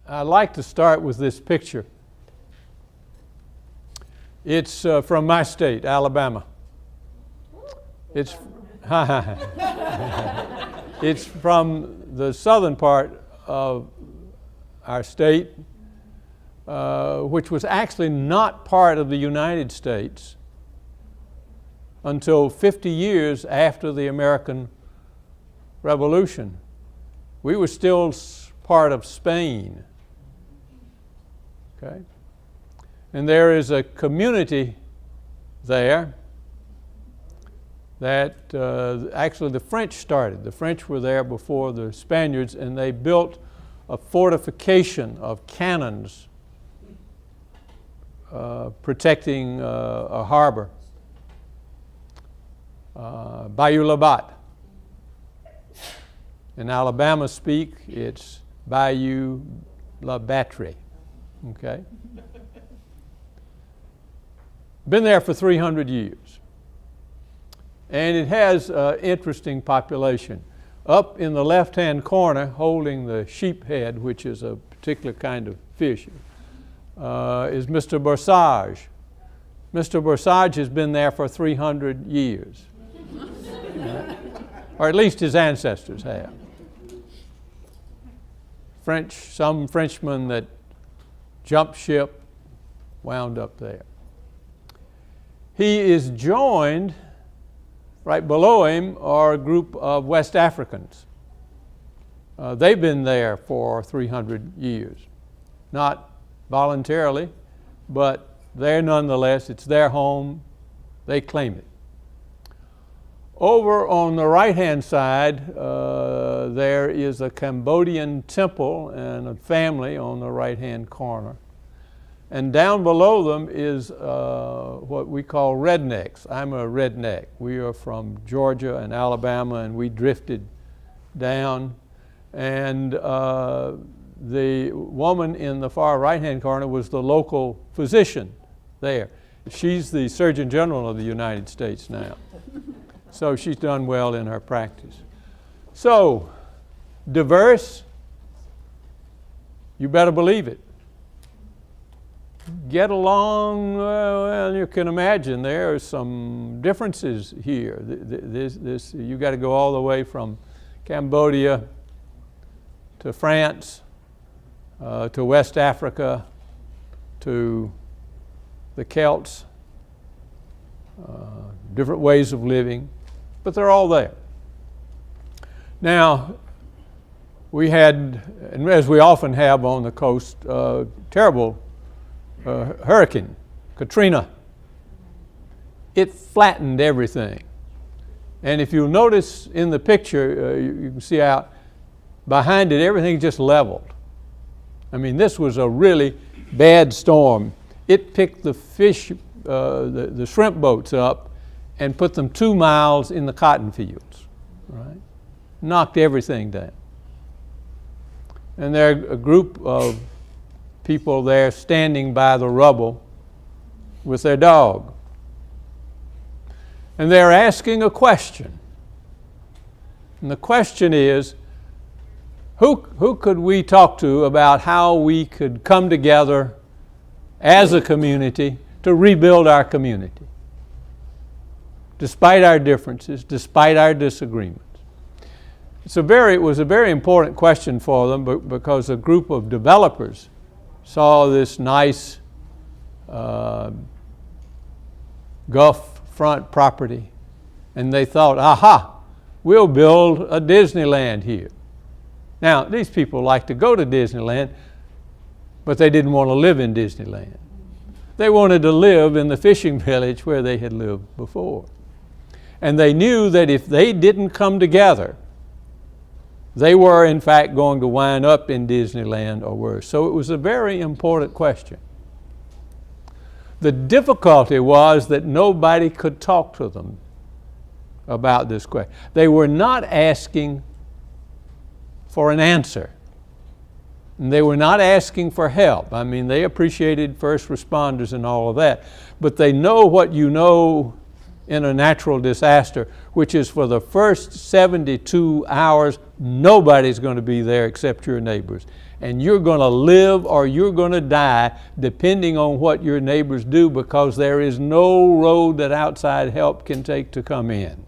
I'd like to start with this picture. It's from my state, Alabama. It's it's from the southern part of our state, which was actually not part of the United States until 50 years after the American Revolution. We were still part of Spain. Okay? And there is a community there that actually the French started. The French were there before the Spaniards, and they built a fortification of cannons protecting a harbor, Bayou Labat. In Alabama speak, it's Bayou La Batterie. Okay? Been there for 300 years. And it has an interesting population. Up in the left-hand corner, holding the sheep head, which is a particular kind of fish, is Mr. Borsage. Mr. Borsage has been there for 300 years. Or at least his ancestors have. Some Frenchmen that jumped ship wound up there. He is joined, right below him are a group of West Africans. They've been there for 300 years. Not voluntarily, but they're nonetheless, it's their home, they claim it. Over on the right-hand side, there is a Cambodian temple and a family on the right-hand corner. And down below them is what we call rednecks. I'm a redneck. We are from Georgia and Alabama, and we drifted down. And the woman in the far right-hand corner was the local physician there. She's the Surgeon General of the United States now. So she's done well in her practice. So, diverse, you better believe it. Get along, well, you can imagine there are some differences here. You got to go all the way from Cambodia to France, to West Africa, to the Celts, different ways of living, but they're all there. Now, we had, and as we often have on the coast, terrible Hurricane Katrina. It flattened everything. And if you'll notice in the picture, you can see out behind it, everything just leveled. I mean, this was a really bad storm. It picked the fish, the shrimp boats up and put them 2 miles in the cotton fields, right? Knocked everything down. And there are a group of people there standing by the rubble with their dog. And they're asking a question. And the question is, who could we talk to about how we could come together as a community to rebuild our community, despite our differences, despite our disagreements? It was a very important question for them because a group of developers saw this nice Gulf front property, and they thought, aha, we'll build a Disneyland here. Now, these people like to go to Disneyland, but they didn't want to live in Disneyland. They wanted to live in the fishing village where they had lived before. And they knew that if they didn't come together, they were, in fact, going to wind up in Disneyland or worse. So it was a very important question. The difficulty was that nobody could talk to them about this question. They were not asking for an answer. And they were not asking for help. I mean, they appreciated first responders and all of that. But they know what you know in a natural disaster, which is for the first 72 hours, Nobody's going to be there except your neighbors. And you're going to live or you're going to die depending on what your neighbors do, because there is no road that outside help can take to come in.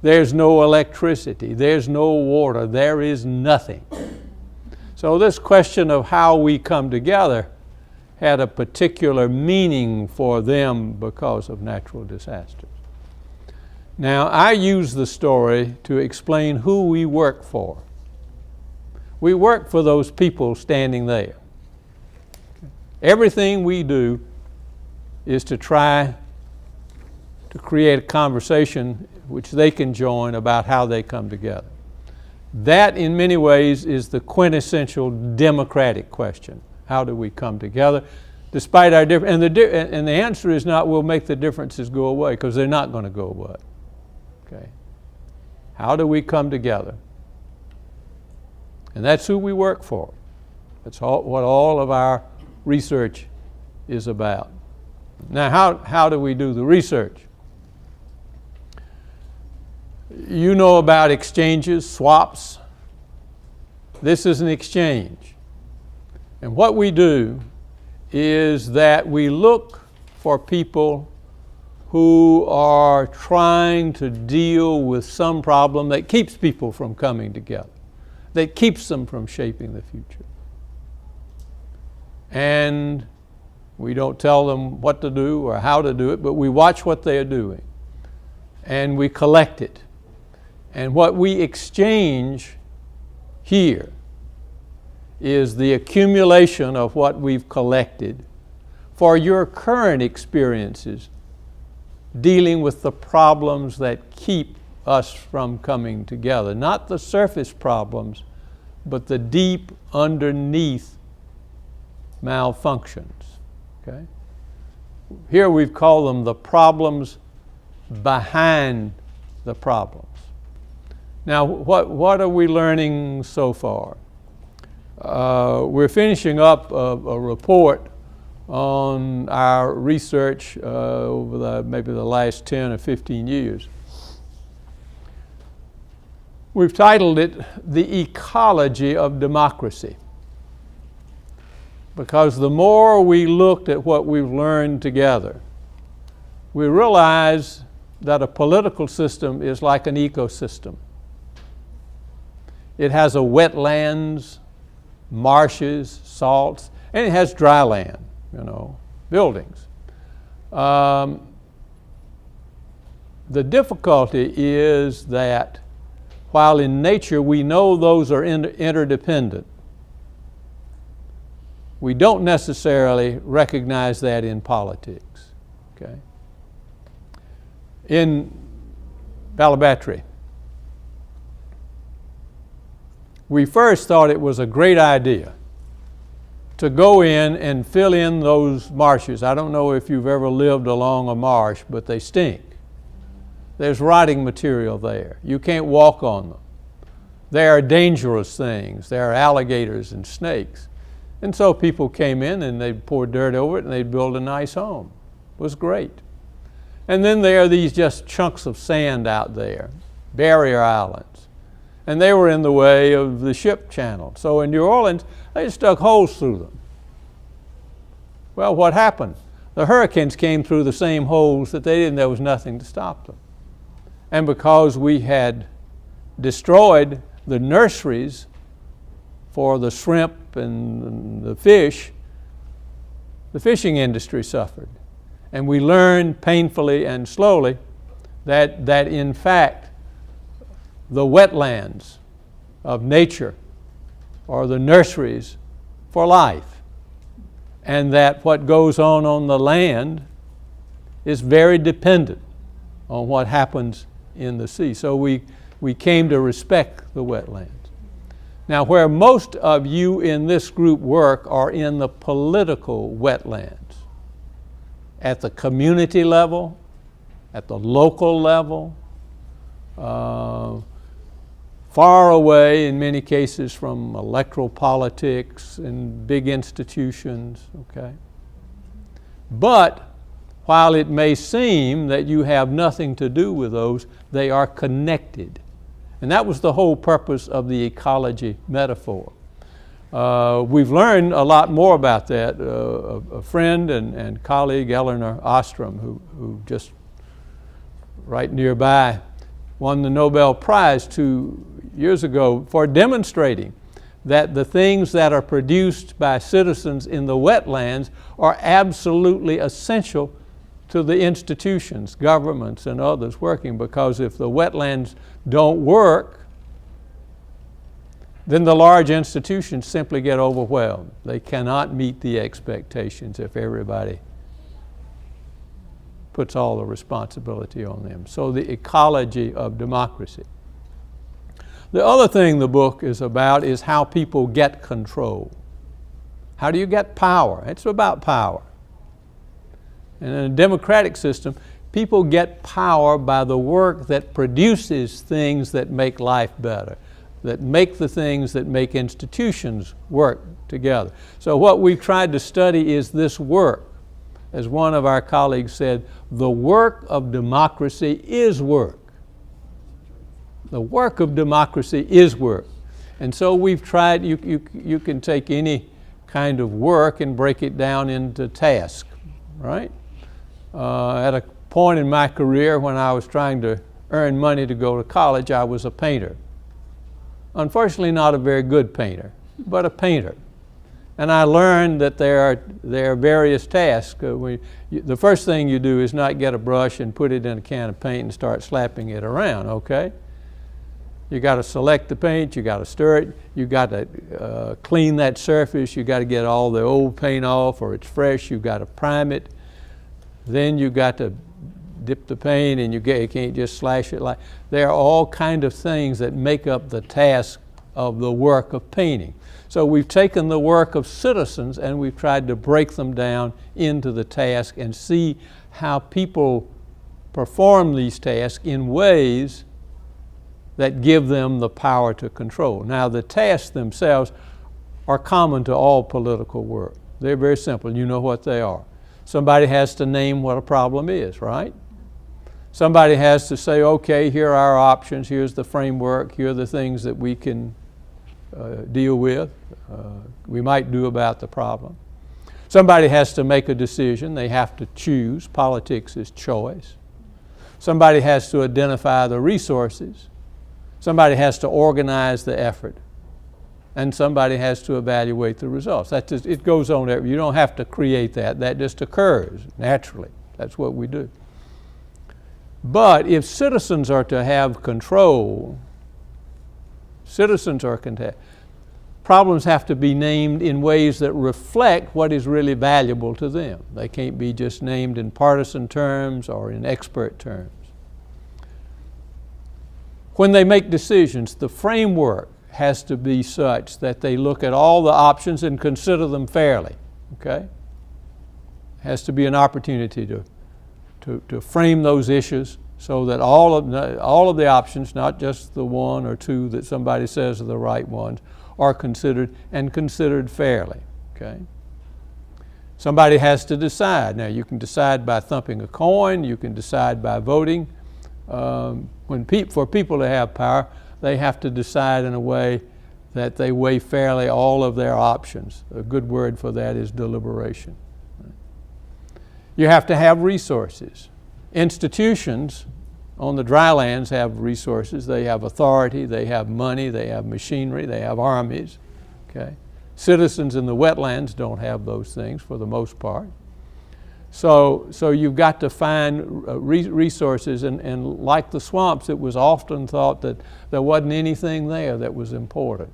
There's no electricity. There's no water. There is nothing. So this question of how we come together had a particular meaning for them because of natural disasters. Now, I use the story to explain who we work for. We work for those people standing there. Everything we do is to try to create a conversation which they can join about how they come together. That, in many ways, is the quintessential democratic question. How do we come together despite our difference? And the answer is not, we'll make the differences go away, because they're not going to go away. Okay. How do we come together? And that's who we work for. That's what all of our research is about. Now, how do we do the research? You know about exchanges, swaps. This is an exchange. And what we do is that we look for people who are trying to deal with some problem that keeps people from coming together, that keeps them from shaping the future. And we don't tell them what to do or how to do it, but we watch what they are doing and we collect it. And what we exchange here is the accumulation of what we've collected for your current experiences dealing with the problems that keep us from coming together. Not the surface problems, but the deep underneath malfunctions. Okay? Here we've called them the problems behind the problems. Now, what are we learning so far? We're finishing up a report on our research over maybe the last 10 or 15 years. We've titled it The Ecology of Democracy, because the more we looked at what we've learned together, we realized that a political system is like an ecosystem. It has a wetlands, marshes, salts, and it has dry land, buildings. The difficulty is that while in nature we know those are interdependent, we don't necessarily recognize that in politics. Okay? In Balabatry, we first thought it was a great idea to go in and fill in those marshes. I don't know if you've ever lived along a marsh, but they stink. There's rotting material there. You can't walk on them. There are dangerous things. There are alligators and snakes. And so people came in and they'd pour dirt over it and they'd build a nice home. It was great. And then there are these just chunks of sand out there, barrier islands. And they were in the way of the ship channel. So in New Orleans, they stuck holes through them. Well, what happened? The hurricanes came through the same holes that they didn't. There was nothing to stop them. And because we had destroyed the nurseries for the shrimp and the fish, the fishing industry suffered. And we learned painfully and slowly that in fact, the wetlands of nature are the nurseries for life, and that what goes on the land is very dependent on what happens in the sea. So we came to respect the wetlands. Now, where most of you in this group work are in the political wetlands, at the community level, at the local level, far away in many cases from electoral politics and big institutions, okay? But while it may seem that you have nothing to do with those, they are connected. And that was the whole purpose of the ecology metaphor. We've learned a lot more about that. A friend and colleague, Elinor Ostrom, who just right nearby, won the Nobel Prize 2 years ago for demonstrating that the things that are produced by citizens in the wetlands are absolutely essential to the institutions, governments and others working, because if the wetlands don't work, then the large institutions simply get overwhelmed. They cannot meet the expectations if everybody puts all the responsibility on them. So the ecology of democracy. The other thing the book is about is how people get control. How do you get power? It's about power. And in a democratic system, people get power by the work that produces things that make life better, that make the things that make institutions work together. So what we've tried to study is this work. As one of our colleagues said, the work of democracy is work. The work of democracy is work. And so we've tried, you can take any kind of work and break it down into tasks, right? At a point in my career when I was trying to earn money to go to college, I was a painter. Unfortunately, not a very good painter, but a painter. And I learned that there are various tasks. The first thing you do is not get a brush and put it in a can of paint and start slapping it around, okay? You got to select the paint, you got to stir it, you got to clean that surface, you got to get all the old paint off, or it's fresh, you got to prime it. Then you got to dip the paint, and you can't just slash it like. There are all kinds of things that make up the task of the work of painting. So we've taken the work of citizens and we've tried to break them down into the task and see how people perform these tasks in ways that give them the power to control. Now, the tasks themselves are common to all political work. They're very simple. You know what they are. Somebody has to name what a problem is, right? Somebody has to say, okay, here are our options, here's the framework, here are the things that we can deal with, we might do about the problem. Somebody has to make a decision. They have to choose. Politics is choice. Somebody has to identify the resources. Somebody has to organize the effort. And somebody has to evaluate the results. That just, it goes on there. You don't have to create that. That just occurs naturally. That's what we do. But if citizens are to have control, problems have to be named in ways that reflect what is really valuable to them. They can't be just named in partisan terms or in expert terms. When they make decisions, the framework has to be such that they look at all the options and consider them fairly, okay? Has to be an opportunity to frame those issues so that all of the options, not just the one or two that somebody says are the right ones, are considered and considered fairly, okay? Somebody has to decide. Now, you can decide by thumping a coin, you can decide by voting. For people to have power, they have to decide in a way that they weigh fairly all of their options. A good word for that is deliberation. You have to have resources. Institutions on the dry lands have resources. They have authority, they have money, they have machinery, they have armies. Okay? Citizens in the wetlands don't have those things for the most part. So you've got to find resources, and like the swamps, it was often thought that there wasn't anything there that was important.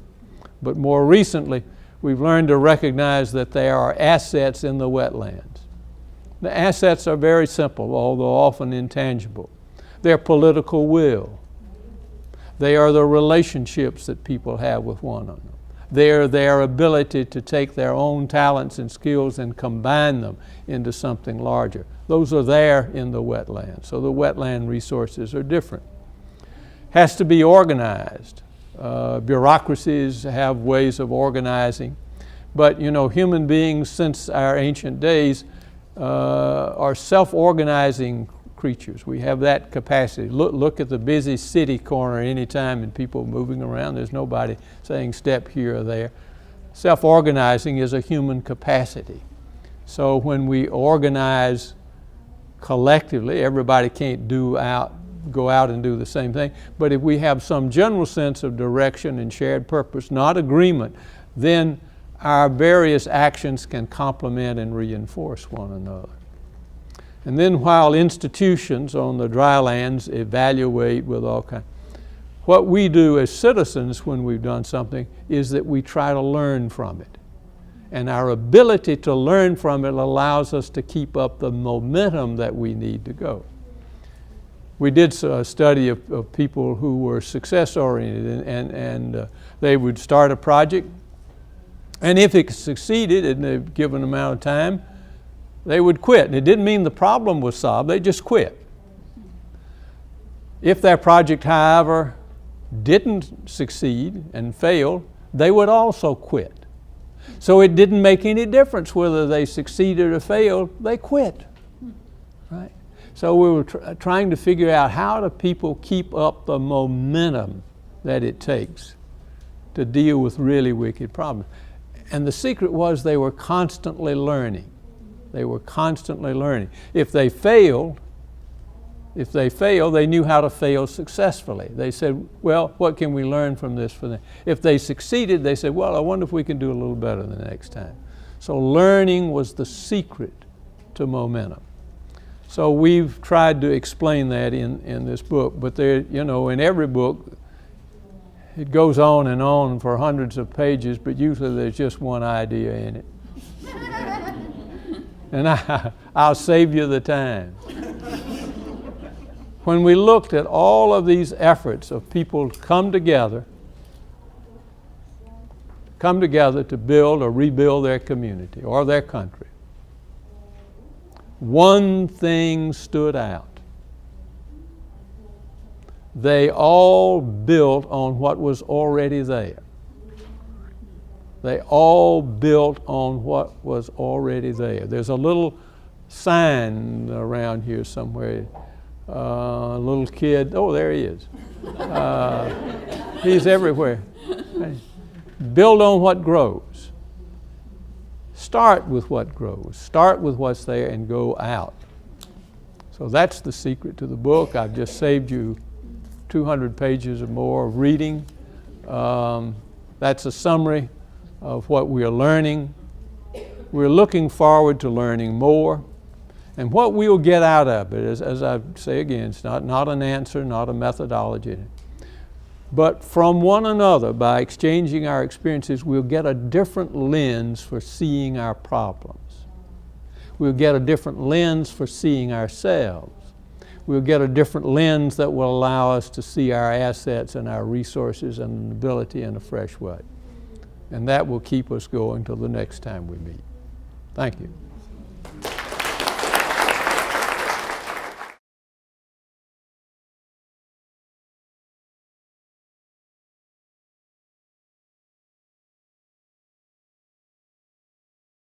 But more recently, we've learned to recognize that there are assets in the wetlands. The assets are very simple, although often intangible. They're political will. They are the relationships that people have with one another. They're their ability to take their own talents and skills and combine them into something larger. Those are there in the wetlands. So the wetland resources are different. Has to be organized. Bureaucracies have ways of organizing. But human beings since our ancient days are self-organizing creatures. We have that capacity. Look at the busy city corner anytime and people moving around. There's nobody saying step here or there. Self-organizing is a human capacity. So when we organize collectively, everybody can't go out and do the same thing. But if we have some general sense of direction and shared purpose, not agreement, then our various actions can complement and reinforce one another. And then while institutions on the dry lands evaluate with all kinds, what we do as citizens when we've done something is that we try to learn from it. And our ability to learn from it allows us to keep up the momentum that we need to go. We did a study of people who were success-oriented, and they would start a project, and if it succeeded in a given amount of time, they would quit. And it didn't mean the problem was solved, they just quit. If their project, however, didn't succeed and failed, they would also quit. So it didn't make any difference whether they succeeded or failed, they quit, right? So we were trying to figure out how do people keep up the momentum that it takes to deal with really wicked problems. And the secret was they were constantly learning. They were constantly learning. If they failed, they knew how to fail successfully. They said, well, what can we learn from this for them? If they succeeded, they said, well, I wonder if we can do a little better the next time. So learning was the secret to momentum. So we've tried to explain that in this book, but there, in every book, it goes on for hundreds of pages, but usually there's just one idea in it. And I'll save you the time. When we looked at all of these efforts of people to come together to build or rebuild their community or their country, one thing stood out. They all built on what was already there. They all built on what was already there. There's a little sign around here somewhere. A little kid, oh, there he is. He's everywhere. Build on what grows. Start with what grows. Start with what's there and go out. So that's the secret to the book. I've just saved you 200 pages or more of reading. That's a summary of what we are learning. We're looking forward to learning more. And what we'll get out of it, as I say again, it's not an answer, not a methodology. But from one another, by exchanging our experiences, we'll get a different lens for seeing our problems. We'll get a different lens for seeing ourselves. We'll get a different lens that will allow us to see our assets and our resources and ability in a fresh way. And that will keep us going till the next time we meet. Thank you.